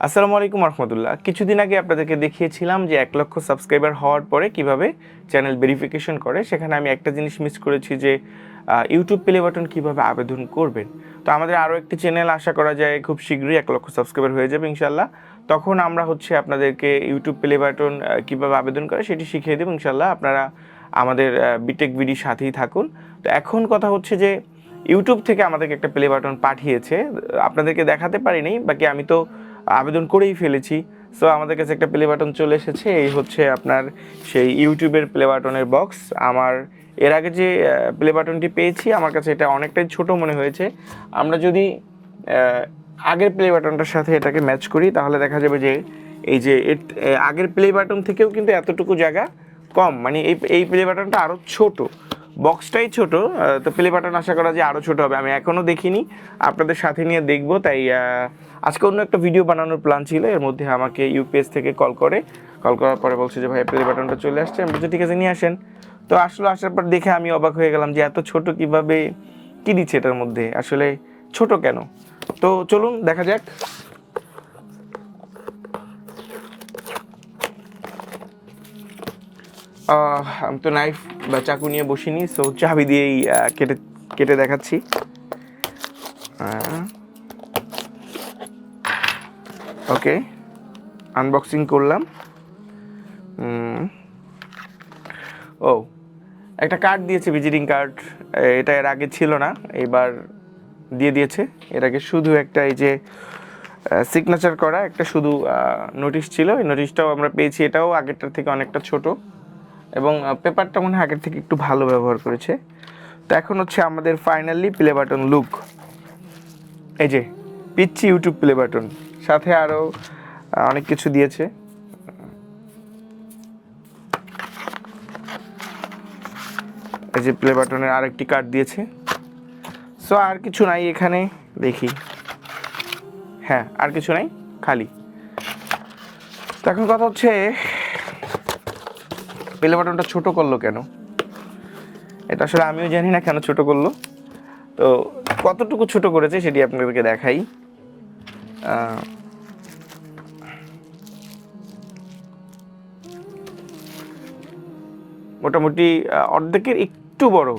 আসসালামু আলাইকুম রহমতুল্লাহ। কিছুদিন আগে আপনাদেরকে দেখিয়েছিলাম যে 1 লক্ষ সাবস্ক্রাইবার হওয়ার পরে কিভাবে চ্যানেল ভেরিফিকেশন করে। সেখানে আমি একটা জিনিস মিস করেছি যে ইউটিউব প্লে বাটন কীভাবে আবেদন করবেন। তো আমাদের আরও একটি চ্যানেল আশা করা যায় খুব শীঘ্রই 1 লক্ষ সাবস্ক্রাইবার হয়ে যাবে ইনশাল্লাহ। তখন আমরা আপনাদেরকে ইউটিউব প্লে বাটন কীভাবে আবেদন করে সেটি শিখিয়ে দেবো ইনশাল্লাহ। আপনারা আমাদের বিটেক বিডির সাথেই থাকুন। তো এখন কথা হচ্ছে যে ইউটিউব থেকে আমাদেরকে একটা প্লে বাটন পাঠিয়েছে, আপনাদেরকে দেখাতে পারিনি, বাকি আমি তো আবেদন করেই ফেলেছি। সো আমাদের কাছে একটা প্লে বাটন চলে এসেছে। এই হচ্ছে আপনার সেই ইউটিউবের প্লে বাটনের বক্স। আমার এর আগে যে প্লে বাটনটি পেয়েছি আমার কাছে এটা অনেকটাই ছোট মনে হয়েছে। আমরা যদি আগের প্লে বাটনটার সাথে এটাকে ম্যাচ করি তাহলে দেখা যাবে যে এই যে আগের প্লে বাটন থেকেও কিন্তু এতটুকু জায়গা কম, মানে এই প্লে বাটনটা আরও ছোট, বক্সটাই ছোট। তো প্লে বাটন আশা করা যায় আরও ছোট হবে। আমি এখনও দেখিনি, আপনাদের সাথে নিয়ে দেখবো। তাই আজকে অন্য একটা ভিডিও বানানোর প্ল্যান ছিল। এর মধ্যে আমাকে ইউপিএস থেকে কল করার পরে বলছে যে ভাই প্লে বাটনটা চলে আসছে। আমি বলছি ঠিক আছে নিয়ে আসেন। তো আসার পর দেখে আমি অবাক হয়ে গেলাম যে এত ছোট কিভাবে, কী দিচ্ছে এটার মধ্যে, আসলে ছোট কেন। তো চলুন দেখা যাক। আমি তো নাইফ বা চাকু নিয়ে বসিনি, সো চাবি দিয়েই কেটে দেখাচ্ছি। ওকে, আনবক্সিং করলাম। ও, একটা কার্ড দিয়েছে, ভিজিটিং কার্ড। এটা এর আগে ছিল না, এবার দিয়েছে। এর আগে শুধু একটা এই যে সিগনেচার করা একটা শুধু নোটিশ ছিল। এই নোটিশটাও আমরা পেয়েছি, এটাও আগেরটার থেকে অনেকটা ছোট এবং পেপারটা মনে হয় আগের থেকে একটু ভালো ব্যবহার করেছে। তো এখন হচ্ছে আমাদের ফাইনালি প্লে বাটন লুক। এই যে পিচ্ছি ইউটিউব প্লে বাটন, সাথে আরও অনেক কিছু দিয়েছে। এই যে প্লে বাটনের আরেকটি কার্ড দিয়েছে। সো আর কিছু নাই এখানে, দেখি। হ্যাঁ, আর কিছু নাই, খালি। তো এখন কথা হচ্ছে প্লে বাটনটা ছোট করলো কেন, এটা আসলে আমিও জানি না কেন ছোট করলো। তো কতটুকু ছোট করেছে সেটি আপনাদেরকে দেখাই। মোটামুটি অর্ধেকের একটু বড়,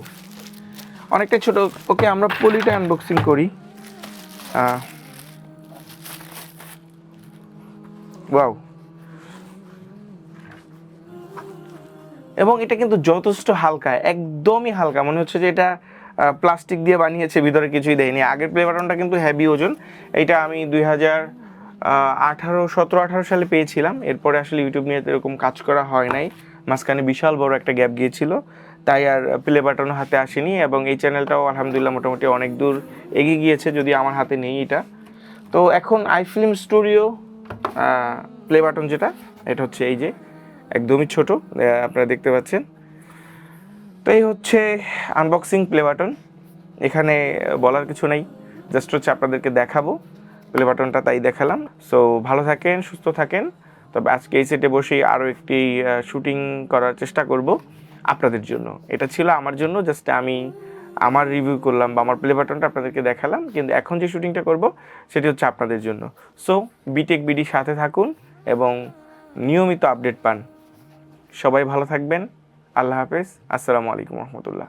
অনেকটা ছোট। ওকে, আমরা পলিটা আনবক্সিং করি। ওয়াও, এবং এটা কিন্তু যথেষ্ট হালকা, একদমই হালকা, মনে হচ্ছে যে এটা প্লাস্টিক দিয়ে বানিয়েছে, ভিতরে কিছুই দেয়নি। আগের প্লে বাটনটা কিন্তু হেভি ওজন। এইটা আমি 2017-18 সালে পেয়েছিলাম। এরপরে আসলে ইউটিউব নিয়ে এরকম কাজ করা হয় নাই, মাঝখানে বিশাল বড় একটা গ্যাপ গিয়েছিল, তাই আর প্লে বাটন হাতে আসেনি। এবং এই চ্যানেলটাও আলহামদুলিল্লাহ মোটামুটি অনেক দূর এগিয়ে গিয়েছে, যদি আমার হাতে নেই এটা। তো এখন আইফিল্ম স্টুডিও প্লে বাটন যেটা, এটা হচ্ছে এই যে একদমই ছোট, আপনারা দেখতে পাচ্ছেন। তো এই হচ্ছে আনবক্সিং প্লে বাটন। এখানে বলার কিছু নেই, জাস্ট হচ্ছে আপনাদেরকে দেখাবো প্লে বাটনটা, তাই দেখালাম। সো ভালো থাকেন, সুস্থ থাকেন। তবে আজকে এই সেটে বসেই আরও একটি শুটিং করার চেষ্টা করব আপনাদের জন্য। এটা ছিল আমার জন্য, জাস্ট আমি আমার রিভিউ করলাম বা আমার প্লে বাটনটা আপনাদেরকে দেখালাম, কিন্তু এখন যে শুটিংটা করব সেটি হচ্ছে আপনাদের জন্য। সো বিটেক বিডির সাথে থাকুন এবং নিয়মিত আপডেট পান। সবাই ভালো থাকবেন। আল্লাহ হাফেজ। আসসালামু আলাইকুম রহমতুল্লাহ।